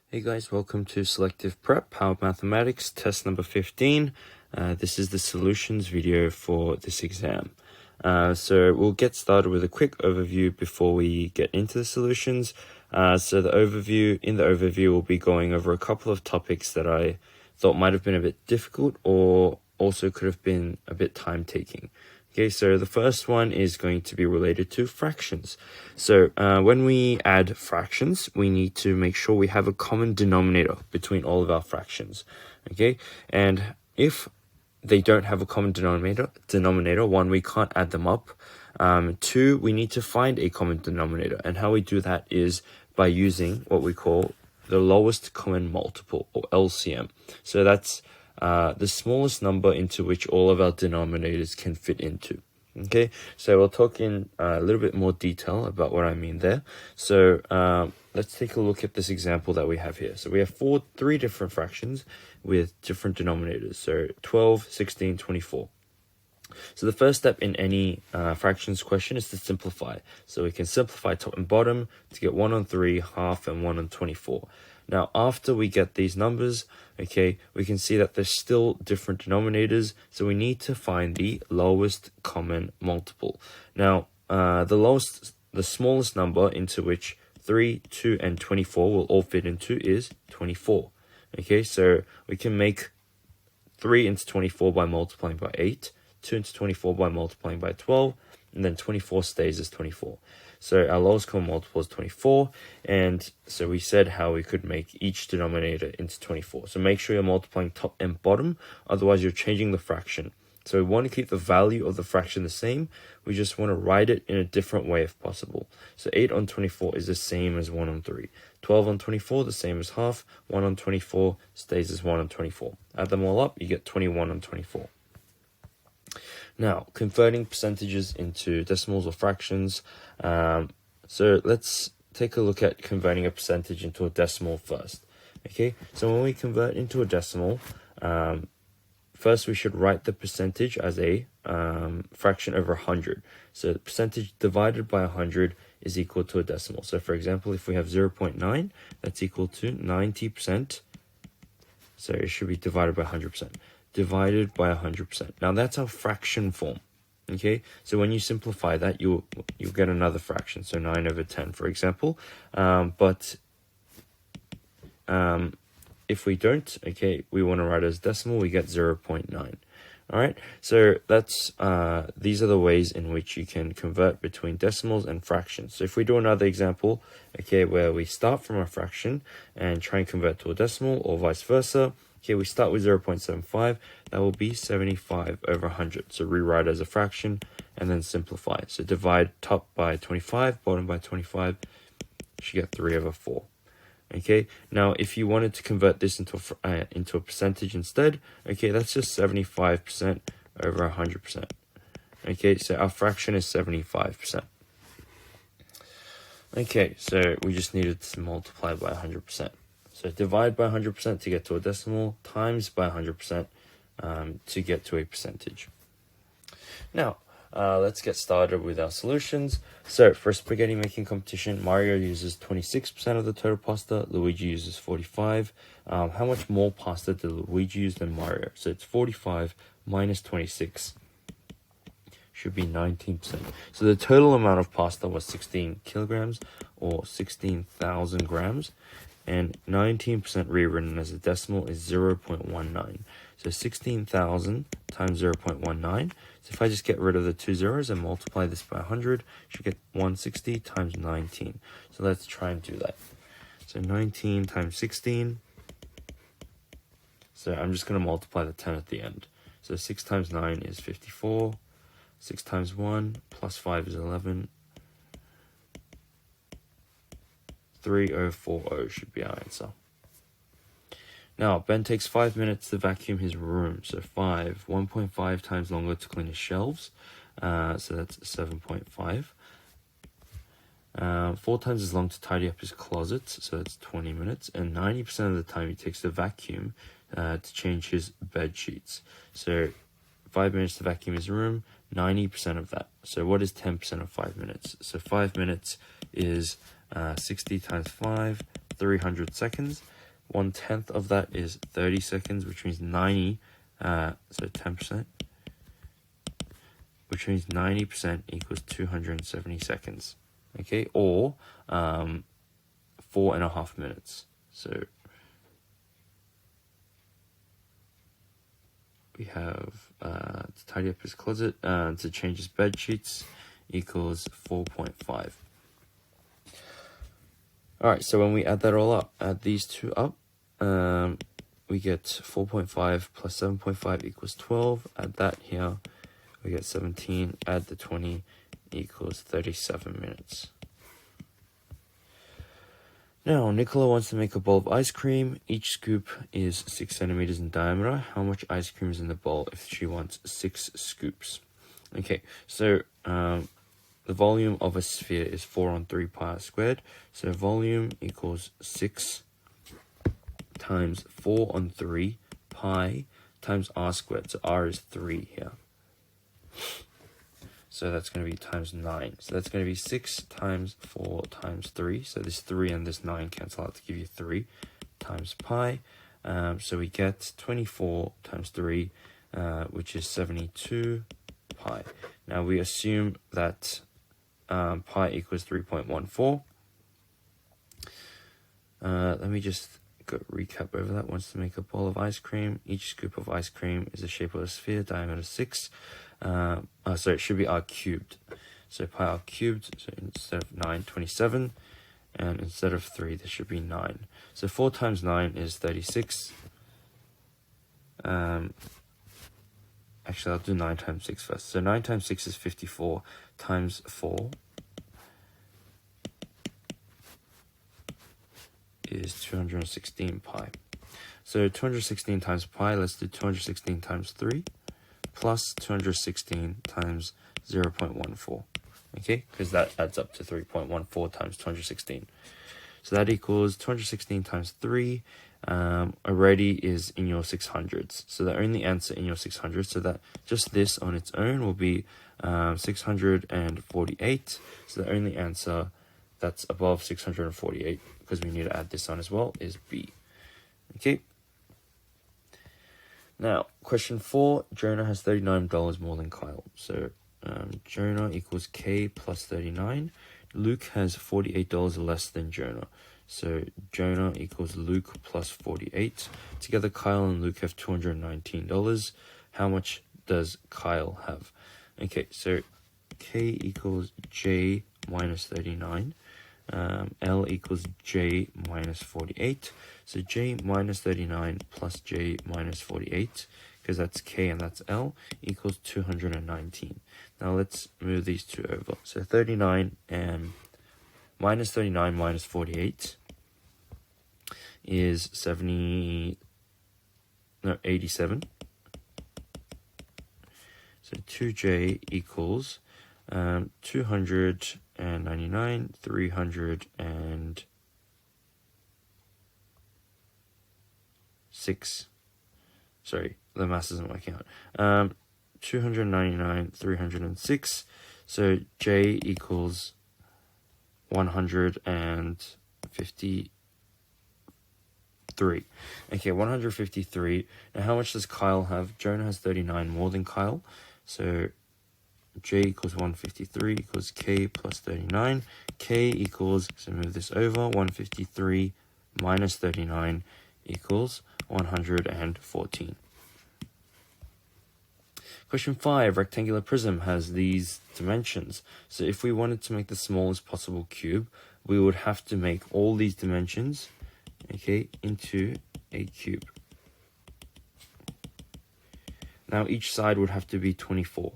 Hey guys, welcome to Selective Prep, Power Mathematics, test number 15. This is the solutions video for this exam. So we'll get started with a quick overview before we get into the solutions. In the overview, we'll be going over a couple of topics that I thought might have been a bit difficult or also could have been a bit time-taking. Okay, so the first one is going to be related to fractions. So when we add fractions, we need to make sure we have a common denominator between all of our fractions. Okay, and if they don't have a common denominator, one, we can't add them up. Two, we need to find a common denominator. And how we do that is by using what we call the lowest common multiple, or LCM. So that's the smallest number into which all of our denominators can fit into. Okay, so we'll talk in a little bit more detail about what I mean there. So let's take a look at this example that we have here. So we have three different fractions with different denominators. So 12, 16, 24. So the first step in any fractions question is to simplify. So we can simplify top and bottom to get 1 on 3, half, and 1 on 24. Now, after we get these numbers, okay, we can see that there's still different denominators, so we need to find the lowest common multiple. Now, the smallest number into which 3, 2, and 24 will all fit into is 24. Okay, so we can make 3 into 24 by multiplying by 8, 2 into 24 by multiplying by 12, and then 24 stays as 24. So our lowest common multiple is 24, and so we said how we could make each denominator into 24. So make sure you're multiplying top and bottom, otherwise you're changing the fraction. So we want to keep the value of the fraction the same, we just want to write it in a different way if possible. So 8 on 24 is the same as 1 on 3. 12 on 24, the same as half. 1 on 24 stays as 1 on 24. Add them all up, you get 21 on 24. Now, converting percentages into decimals or fractions. So let's take a look at converting a percentage into a decimal first. Okay, so when we convert into a decimal, first we should write the percentage as a fraction over 100. So the percentage divided by 100 is equal to a decimal. So for example, if we have 0.9, that's equal to 90%. So it should be divided by 100%. Divided by 100%. Now that's our fraction form. Okay, so when you simplify that, you'll get another fraction. So 9 over 10, for example. If we don't, okay, we want to write it as decimal, we get 0.9. All right, so that's these are the ways in which you can convert between decimals and fractions. So if we do another example, okay, where we start from a fraction and try and convert to a decimal, or vice versa. Okay, we start with 0.75, that will be 75 over 100. So rewrite as a fraction and then simplify. So divide top by 25, bottom by 25, you should get 3 over 4. Okay, now if you wanted to convert this into a percentage instead, okay, that's just 75% over 100%. Okay, so our fraction is 75%. Okay, so we just needed to multiply by 100%. So divide by 100% to get to a decimal, times by 100% to get to a percentage. Now, let's get started with our solutions. So for a spaghetti making competition, Mario uses 26% of the total pasta, Luigi uses 45. How much more pasta did Luigi use than Mario? So it's 45 minus 26 should be 19%. So the total amount of pasta was 16 kilograms or 16,000 grams. And 19% rewritten as a decimal is 0.19. So 16,000 times 0.19. So if I just get rid of the two zeros and multiply this by 100, you should get 160 times 19. So let's try and do that. So 19 times 16. So I'm just going to multiply the 10 at the end. So 6 times 9 is 54. 6 times 1 plus 5 is 11. 3040 should be our answer. Now, Ben takes 5 minutes to vacuum his room. So 1.5 times longer to clean his shelves. So that's 7.5. 4 times as long to tidy up his closet. So that's 20 minutes. And 90% of the time he takes the vacuum to change his bed sheets. So 5 minutes to vacuum his room, 90% of that. So what is 10% of 5 minutes? So 5 minutes is 60 times 5, 300 seconds. 1/10 of that is 30 seconds, which means 90, so 10%, which means 90% equals 270 seconds, okay, or 4.5 minutes. So we have to tidy up his closet, to change his bed sheets equals 4.5. All right, so when we add that all up, add these two up, we get 4.5 plus 7.5 equals 12. Add that here, we get 17. Add the 20 equals 37 minutes. Now, Nicola wants to make a bowl of ice cream. Each scoop is 6 centimeters in diameter. How much ice cream is in the bowl if she wants 6 scoops? Okay, so the volume of a sphere is 4 on 3 pi r squared. So volume equals 6 times 4 on 3 pi times r squared. So r is 3 here. So that's going to be times 9. So that's going to be 6 times 4 times 3. So this 3 and this 9 cancel out to give you 3 times pi. So we get 24 times 3, which is 72 pi. Now we assume that pi equals 3.14. Let me just recap over that. Wants to make a bowl of ice cream. Each scoop of ice cream is the shape of a sphere, diameter 6. So it should be r cubed. So pi r cubed, so instead of 9, 27. And instead of 3, this should be 9. So 4 times 9 is 36. Actually, I'll do 9 times 6 first. So 9 times 6 is 54 times 4 is 216 pi. So 216 times pi, let's do 216 times 3 plus 216 times 0.14. Okay, because that adds up to 3.14 times 216. So that equals 216 times 3 already is in your 600s. So the only answer in your 600s, so that just this on its own will be 648. So the only answer that's above 648, because we need to add this on as well, is B. Okay. Now, question 4, Jonah has $39 more than Kyle. So Jonah equals K plus 39. Luke has $48 less than Jonah. So Jonah equals Luke plus 48. Together, Kyle and Luke have $219. How much does Kyle have? Okay, so K equals J minus 39. L equals J minus 48. So J minus 39 plus J minus 48, because that's K and that's L, equals 219. Now let's move these two over. So 39 and minus 39 minus 48 is 87. So 2J equals 299, 306. Sorry, the math isn't working out. 299, 306. So J equals 153. Okay, 153. Now, how much does Kyle have? Jonah has 39 more than Kyle. So J equals 153 equals K plus 39. K equals, so move this over, 153 minus 39 equals 114. Question 5, rectangular prism has these dimensions. So if we wanted to make the smallest possible cube, we would have to make all these dimensions, okay, into a cube. Now each side would have to be 24.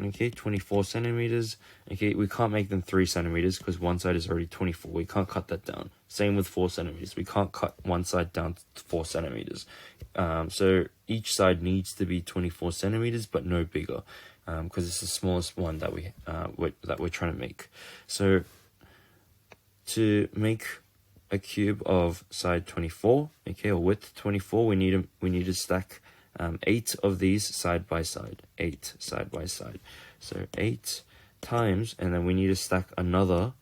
Okay, 24 centimeters. Okay, we can't make them 3 centimeters because one side is already 24. We can't cut that down. Same with 4 centimeters. We can't cut one side down to 4 centimeters. So each side needs to be 24 centimeters, but no bigger, because it's the smallest one that we're trying to make. So to make a cube of side 24, okay, or width 24, we need to stack 8 of these side by side. 8 side by side. So 8 times, and then we need to stack another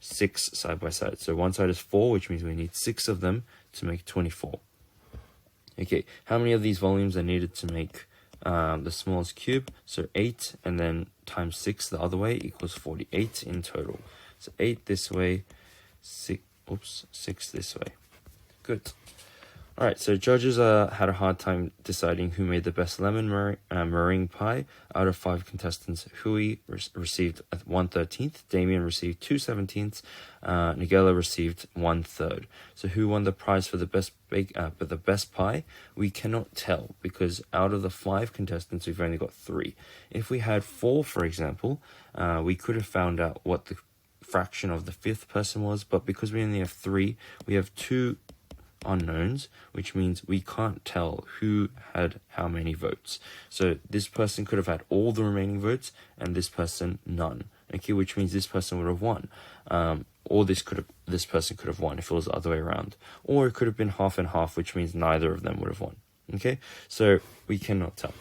6 side by side. So one side is 4, which means we need 6 of them to make 24. Okay, how many of these volumes are needed to make the smallest cube? So 8, and then times 6 the other way equals 48 in total. So 8 this way, 6 this way. Good. All right, so judges had a hard time deciding who made the best lemon meringue pie. Out of 5 contestants, Hui received 1/13, Damien received 2/17, Nigella received 1/3. So who won the prize for the best pie? We cannot tell, because out of the 5 contestants, we've only got 3. If we had 4, for example, we could have found out what the fraction of the 5th person was, but because we only have 3, we have 2 unknowns, which means we can't tell who had how many votes. So this person could have had all the remaining votes and this person none. Okay, which means this person would have won. Or this person could have won if it was the other way around. Or it could have been half and half, which means neither of them would have won. Okay, so we cannot tell.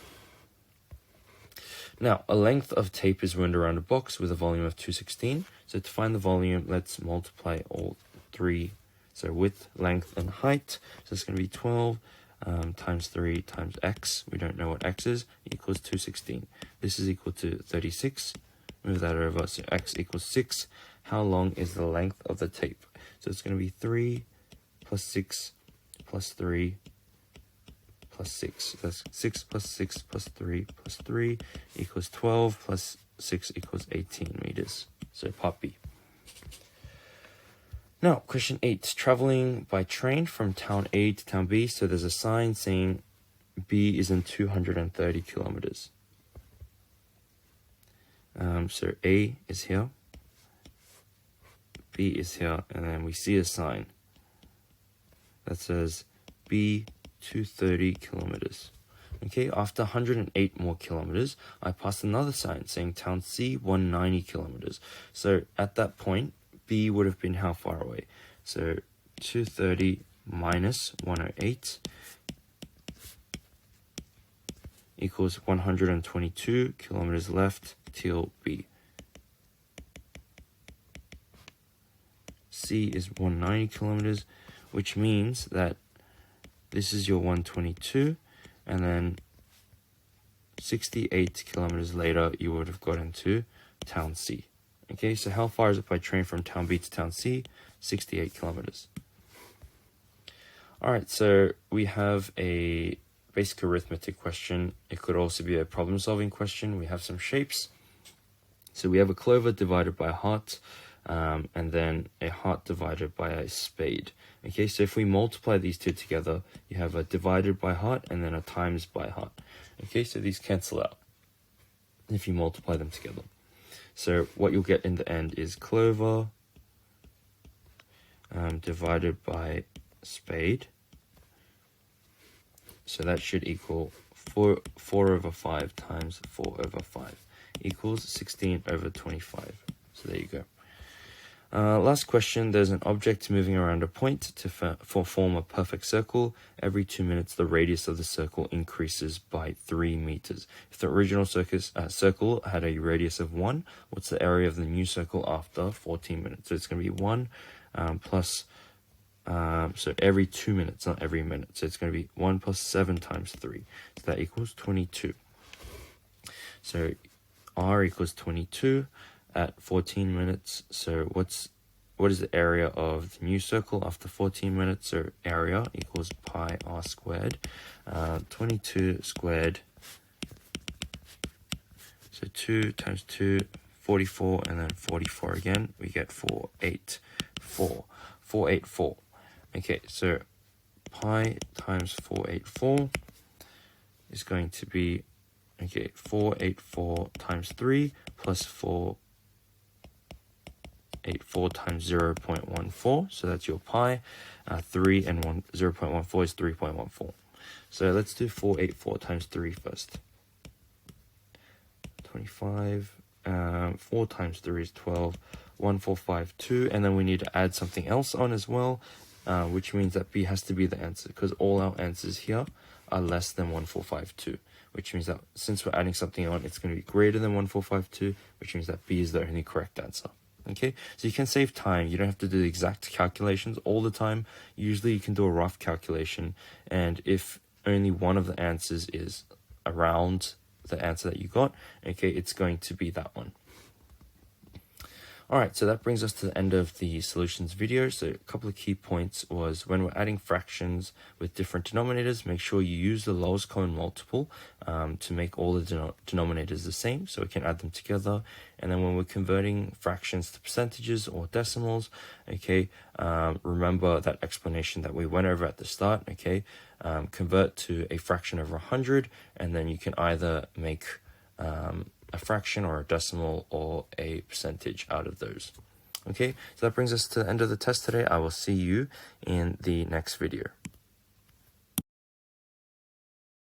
Now, a length of tape is wound around a box with a volume of 216. So to find the volume, let's multiply all 3. So width, length, and height. So it's going to be 12 times 3 times x. We don't know what x is. Equals 216. This is equal to 36. Move that over. So x equals 6. How long is the length of the tape? So it's going to be 3 plus 6 plus 3 plus 6. That's 6 plus 6 plus 3 plus 3 equals 12 plus 6 equals 18 meters. So part B. Now, question 8, traveling by train from town A to town B. So there's a sign saying B is in 230 kilometers. So A is here, B is here, and then we see a sign that says B 230 kilometers. Okay, after 108 more kilometers, I passed another sign saying town C 190 kilometers. So at that point, B would have been how far away? So 230 minus 108 equals 122 kilometers left till B. C is 190 kilometers, which means that this is your 122, and then 68 kilometers later, you would have gotten to town C. Okay, so how far is it by train from town B to town C? 68 kilometers. All right, so we have a basic arithmetic question. It could also be a problem-solving question. We have some shapes. So we have a clover divided by a heart, and then a heart divided by a spade. Okay, so if we multiply these two together, you have a divided by heart and then a times by heart. Okay, so these cancel out if you multiply them together. So what you'll get in the end is clover divided by spade. So that should equal 4 over 5 times 4 over 5 equals 16 over 25. So there you go. Last question, there's an object moving around a point to form a perfect circle. Every 2 minutes, the radius of the circle increases by 3 meters. If the original circle had a radius of 1, what's the area of the new circle after 14 minutes? So it's going to be 1 plus, so every 2 minutes, not every minute. So it's going to be 1 plus 7 times 3. So that equals 22. So R equals 22. At 14 minutes, so what is the area of the new circle after 14 minutes? So area equals pi r squared, 22 squared, so 2 times 2, 44, and then 44 again, we get 484, 484. Okay, so pi times 484 is going to be, okay, 484 times 3 plus 484 times 0.14, so that's your pi. 3 and 0.14 is 3.14. So let's do 484 times 3 first. 25. 4 times 3 is 12. 1452, and then we need to add something else on as well, which means that B has to be the answer, because all our answers here are less than 1452, which means that since we're adding something on, it's going to be greater than 1452, which means that B is the only correct answer. Okay, so you can save time. You don't have to do the exact calculations all the time. Usually you can do a rough calculation, and if only one of the answers is around the answer that you got, okay, it's going to be that one. Alright, so that brings us to the end of the solutions video. So a couple of key points was when we're adding fractions with different denominators, make sure you use the lowest common multiple to make all the denominators the same, so we can add them together. And then when we're converting fractions to percentages or decimals, okay, remember that explanation that we went over at the start, okay, convert to a fraction over 100, and then you can either make a fraction or a decimal or a percentage out of those. Okay, so that brings us to the end of the test today. I will see you in the next video.